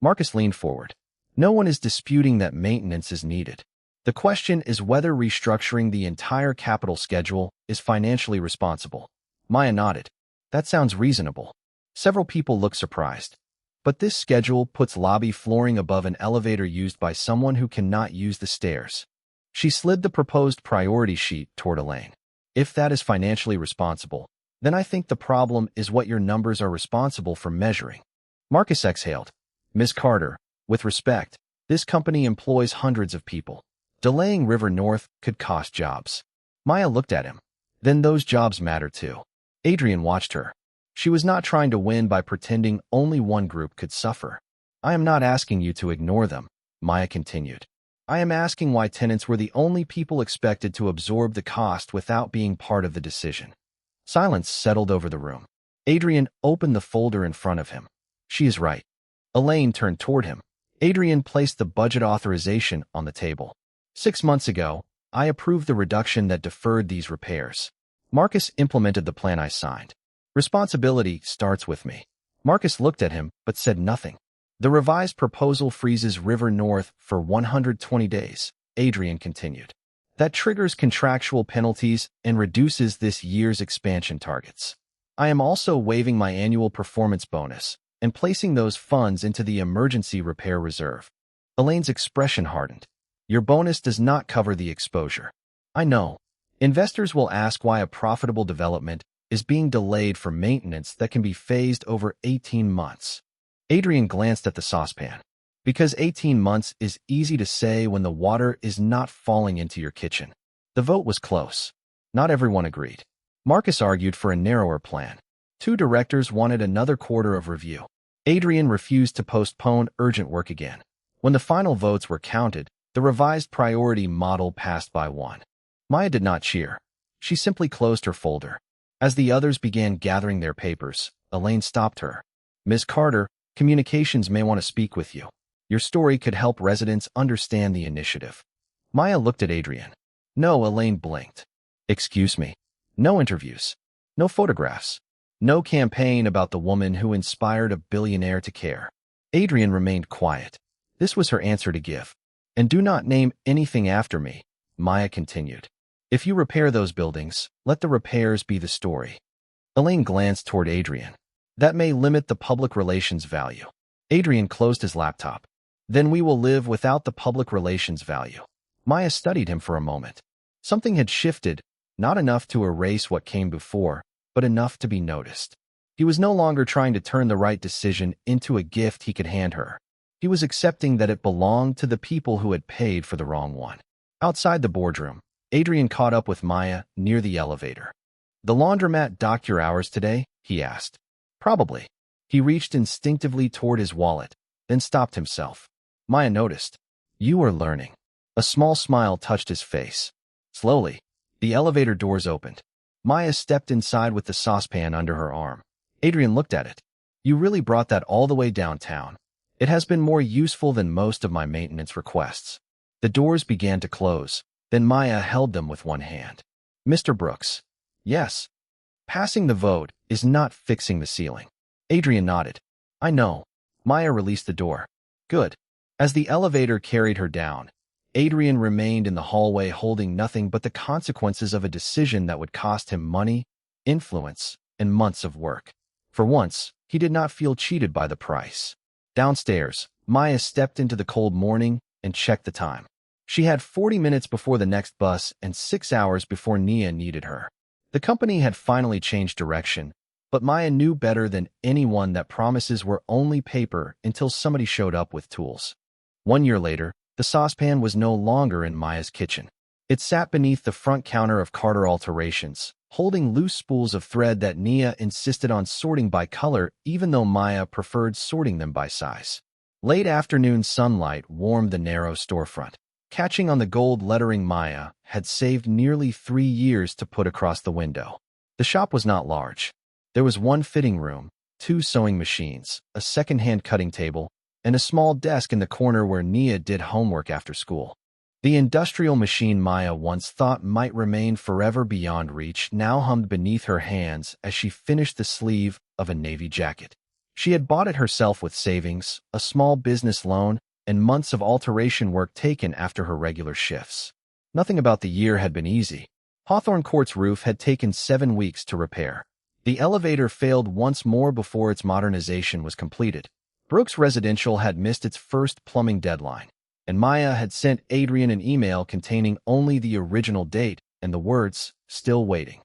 Marcus leaned forward. "No one is disputing that maintenance is needed. The question is whether restructuring the entire capital schedule is financially responsible." Maya nodded. "That sounds reasonable." Several people looked surprised. "But this schedule puts lobby flooring above an elevator used by someone who cannot use the stairs." She slid the proposed priority sheet toward Elaine. "If that is financially responsible, then I think the problem is what your numbers are responsible for measuring." Marcus exhaled. "Ms. Carter, with respect, this company employs hundreds of people. Delaying River North could cost jobs." Maya looked at him. "Then those jobs matter too." Adrian watched her. She was not trying to win by pretending only one group could suffer. "I am not asking you to ignore them," Maya continued. "I am asking why tenants were the only people expected to absorb the cost without being part of the decision." Silence settled over the room. Adrian opened the folder in front of him. "She is right." Elaine turned toward him. Adrian placed the budget authorization on the table. 6 months ago, I approved the reduction that deferred these repairs. Marcus implemented the plan I signed. Responsibility starts with me." Marcus looked at him but said nothing. "The revised proposal freezes River North for 120 days, Adrian continued. "That triggers contractual penalties and reduces this year's expansion targets. I am also waiving my annual performance bonus and placing those funds into the emergency repair reserve." Elaine's expression hardened. "Your bonus does not cover the exposure." "I know. Investors will ask why a profitable development is being delayed for maintenance that can be phased over 18 months. Adrian glanced at the saucepan. "Because 18 months is easy to say when the water is not falling into your kitchen." The vote was close. Not everyone agreed. Marcus argued for a narrower plan. 2 directors wanted another quarter of review. Adrian refused to postpone urgent work again. When the final votes were counted, the revised priority model passed by 1. Maya did not cheer. She simply closed her folder. As the others began gathering their papers, Elaine stopped her. "Ms. Carter, communications may want to speak with you. Your story could help residents understand the initiative." Maya looked at Adrian. "No," Elaine blinked. "Excuse me. No interviews. No photographs. No campaign about the woman who inspired a billionaire to care." Adrian remained quiet. This was her answer to give. "And do not name anything after me," Maya continued. "If you repair those buildings, let the repairs be the story." Elaine glanced toward Adrian. "That may limit the public relations value." Adrian closed his laptop. "Then we will live without the public relations value." Maya studied him for a moment. Something had shifted, not enough to erase what came before, but enough to be noticed. He was no longer trying to turn the right decision into a gift he could hand her. He was accepting that it belonged to the people who had paid for the wrong one. Outside the boardroom, Adrian caught up with Maya near the elevator. "The laundromat docked your hours today?" he asked. Probably. He reached instinctively toward his wallet, then stopped himself. Maya noticed. You are learning. A small smile touched his face. Slowly, the elevator doors opened. Maya stepped inside with the saucepan under her arm. Adrian looked at it. You really brought that all the way downtown. It has been more useful than most of my maintenance requests. The doors began to close. Then Maya held them with one hand. Mr. Brooks. Yes. Passing the vote is not fixing the ceiling. Adrian nodded. I know. Maya released the door. Good. As the elevator carried her down, Adrian remained in the hallway holding nothing but the consequences of a decision that would cost him money, influence, and months of work. For once, he did not feel cheated by the price. Downstairs, Maya stepped into the cold morning and checked the time. She had 40 minutes before the next bus and 6 hours before Nia needed her. The company had finally changed direction, but Maya knew better than anyone that promises were only paper until somebody showed up with tools. 1 year later, the saucepan was no longer in Maya's kitchen. It sat beneath the front counter of Carter Alterations, holding loose spools of thread that Nia insisted on sorting by color even though Maya preferred sorting them by size. Late afternoon sunlight warmed the narrow storefront. Catching on the gold lettering Maya had saved nearly 3 years to put across the window. The shop was not large. There was one fitting room, 2 sewing machines, a second-hand cutting table, and a small desk in the corner where Nia did homework after school. The industrial machine Maya once thought might remain forever beyond reach now hummed beneath her hands as she finished the sleeve of a navy jacket. She had bought it herself with savings, a small business loan, and months of alteration work taken after her regular shifts. Nothing about the year had been easy. Hawthorne Court's roof had taken 7 weeks to repair. The elevator failed once more before its modernization was completed. Brooks Residential had missed its first plumbing deadline, and Maya had sent Adrian an email containing only the original date and the words, "Still waiting."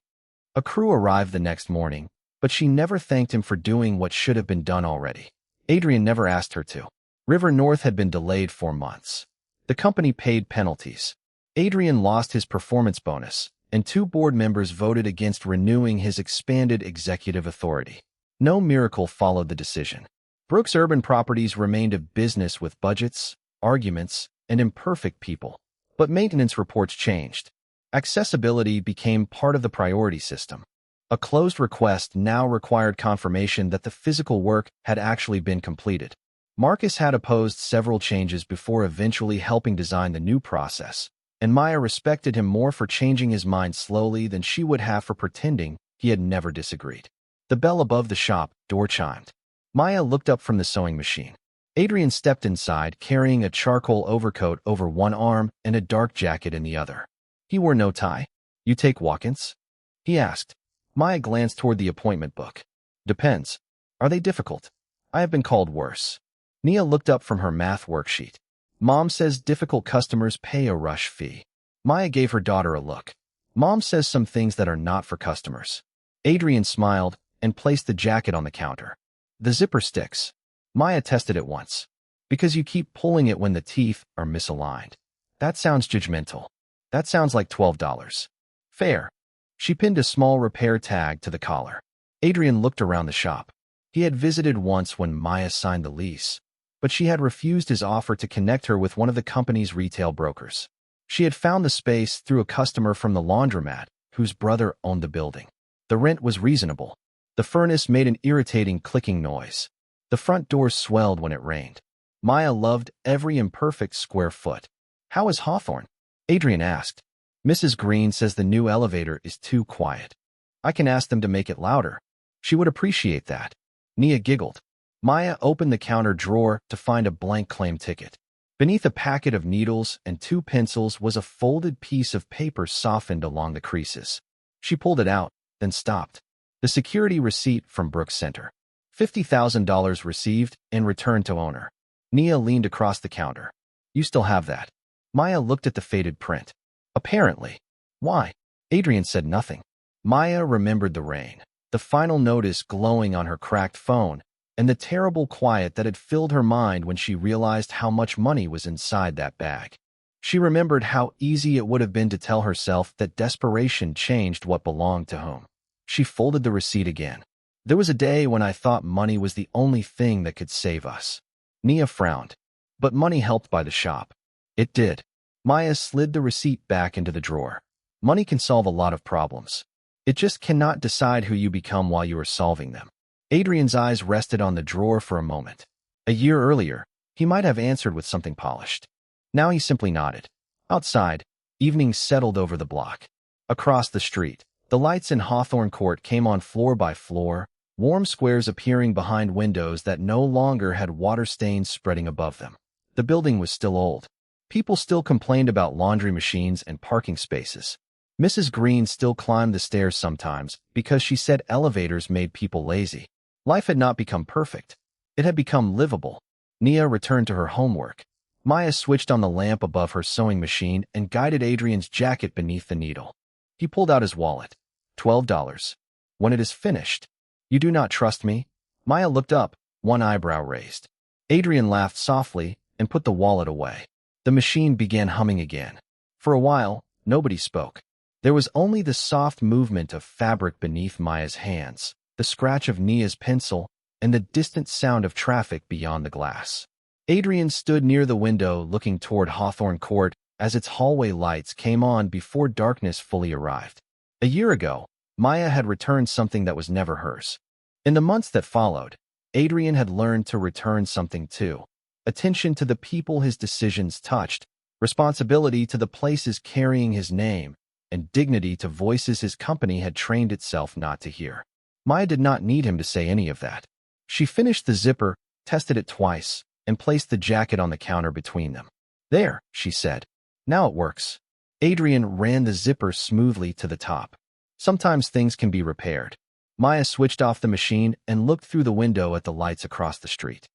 A crew arrived the next morning, but she never thanked him for doing what should have been done already. Adrian never asked her to. River North had been delayed for months. The company paid penalties. Adrian lost his performance bonus, and 2 board members voted against renewing his expanded executive authority. No miracle followed the decision. Brooks Urban Properties remained a business with budgets, arguments, and imperfect people. But maintenance reports changed. Accessibility became part of the priority system. A closed request now required confirmation that the physical work had actually been completed. Marcus had opposed several changes before eventually helping design the new process, and Maya respected him more for changing his mind slowly than she would have for pretending he had never disagreed. The bell above the shop door chimed. Maya looked up from the sewing machine. Adrian stepped inside, carrying a charcoal overcoat over one arm and a dark jacket in the other. He wore no tie. You take walk-ins? He asked. Maya glanced toward the appointment book. Depends. Are they difficult? I have been called worse. Nia looked up from her math worksheet. Mom says difficult customers pay a rush fee. Maya gave her daughter a look. Mom says some things that are not for customers. Adrian smiled and placed the jacket on the counter. The zipper sticks. Maya tested it once. Because you keep pulling it when the teeth are misaligned. That sounds judgmental. That sounds like $12. Fair. She pinned a small repair tag to the collar. Adrian looked around the shop. He had visited once when Maya signed the lease, but she had refused his offer to connect her with one of the company's retail brokers. She had found the space through a customer from the laundromat whose brother owned the building. The rent was reasonable. The furnace made an irritating clicking noise. The front door swelled when it rained. Maya loved every imperfect square foot. How is Hawthorne? Adrian asked. Mrs. Green says the new elevator is too quiet. I can ask them to make it louder. She would appreciate that. Nia giggled. Maya opened the counter drawer to find a blank claim ticket. Beneath a packet of needles and 2 pencils was a folded piece of paper softened along the creases. She pulled it out, then stopped. The security receipt from Brooks Center. $50,000 received and returned to owner. Nia leaned across the counter. You still have that? Maya looked at the faded print. Apparently. Why? Adrian said nothing. Maya remembered the rain, the final notice glowing on her cracked phone, and the terrible quiet that had filled her mind when she realized how much money was inside that bag. She remembered how easy it would have been to tell herself that desperation changed what belonged to whom. She folded the receipt again. There was a day when I thought money was the only thing that could save us. Nia frowned. But money helped buy the shop. It did. Maya slid the receipt back into the drawer. Money can solve a lot of problems. It just cannot decide who you become while you are solving them. Adrian's eyes rested on the drawer for a moment. A year earlier, he might have answered with something polished. Now he simply nodded. Outside, evening settled over the block. Across the street, the lights in Hawthorne Court came on floor by floor, warm squares appearing behind windows that no longer had water stains spreading above them. The building was still old. People still complained about laundry machines and parking spaces. Mrs. Green still climbed the stairs sometimes because she said elevators made people lazy. Life had not become perfect. It had become livable. Nia returned to her homework. Maya switched on the lamp above her sewing machine and guided Adrian's jacket beneath the needle. He pulled out his wallet. $12. When it is finished. You do not trust me? Maya looked up, one eyebrow raised. Adrian laughed softly and put the wallet away. The machine began humming again. For a while, nobody spoke. There was only the soft movement of fabric beneath Maya's hands, the scratch of Nia's pencil, and the distant sound of traffic beyond the glass. Adrian stood near the window looking toward Hawthorne Court as its hallway lights came on before darkness fully arrived. A year ago, Maya had returned something that was never hers. In the months that followed, Adrian had learned to return something too. Attention to the people his decisions touched, responsibility to the places carrying his name, and dignity to voices his company had trained itself not to hear. Maya did not need him to say any of that. She finished the zipper, tested it twice, and placed the jacket on the counter between them. There, she said. Now it works. Adrian ran the zipper smoothly to the top. Sometimes things can be repaired. Maya switched off the machine and looked through the window at the lights across the street.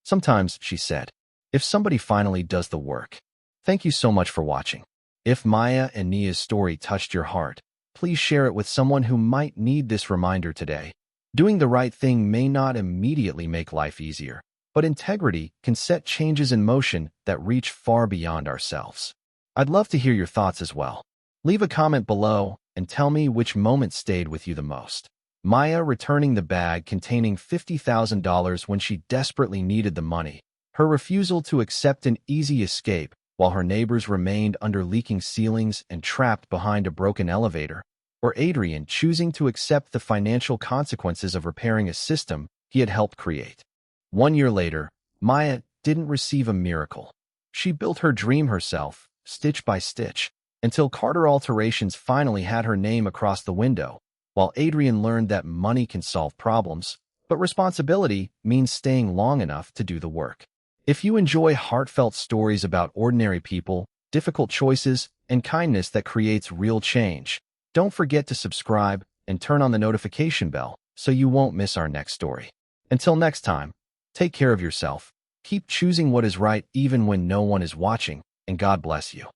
Sometimes, she said, if somebody finally does the work. Thank you so much for watching. If Maya and Nia's story touched your heart, please share it with someone who might need this reminder today. Doing the right thing may not immediately make life easier, but integrity can set changes in motion that reach far beyond ourselves. I'd love to hear your thoughts as well. Leave a comment below and tell me which moment stayed with you the most. Maya returning the bag containing $50,000 when she desperately needed the money, her refusal to accept an easy escape while her neighbors remained under leaking ceilings and trapped behind a broken elevator, or Adrian choosing to accept the financial consequences of repairing a system he had helped create. 1 year later, Maya didn't receive a miracle. She built her dream herself, stitch by stitch, until Carter Alterations finally had her name across the window, while Adrian learned that money can solve problems, but responsibility means staying long enough to do the work. If you enjoy heartfelt stories about ordinary people, difficult choices, and kindness that creates real change, don't forget to subscribe and turn on the notification bell so you won't miss our next story. Until next time, take care of yourself, keep choosing what is right even when no one is watching, and God bless you.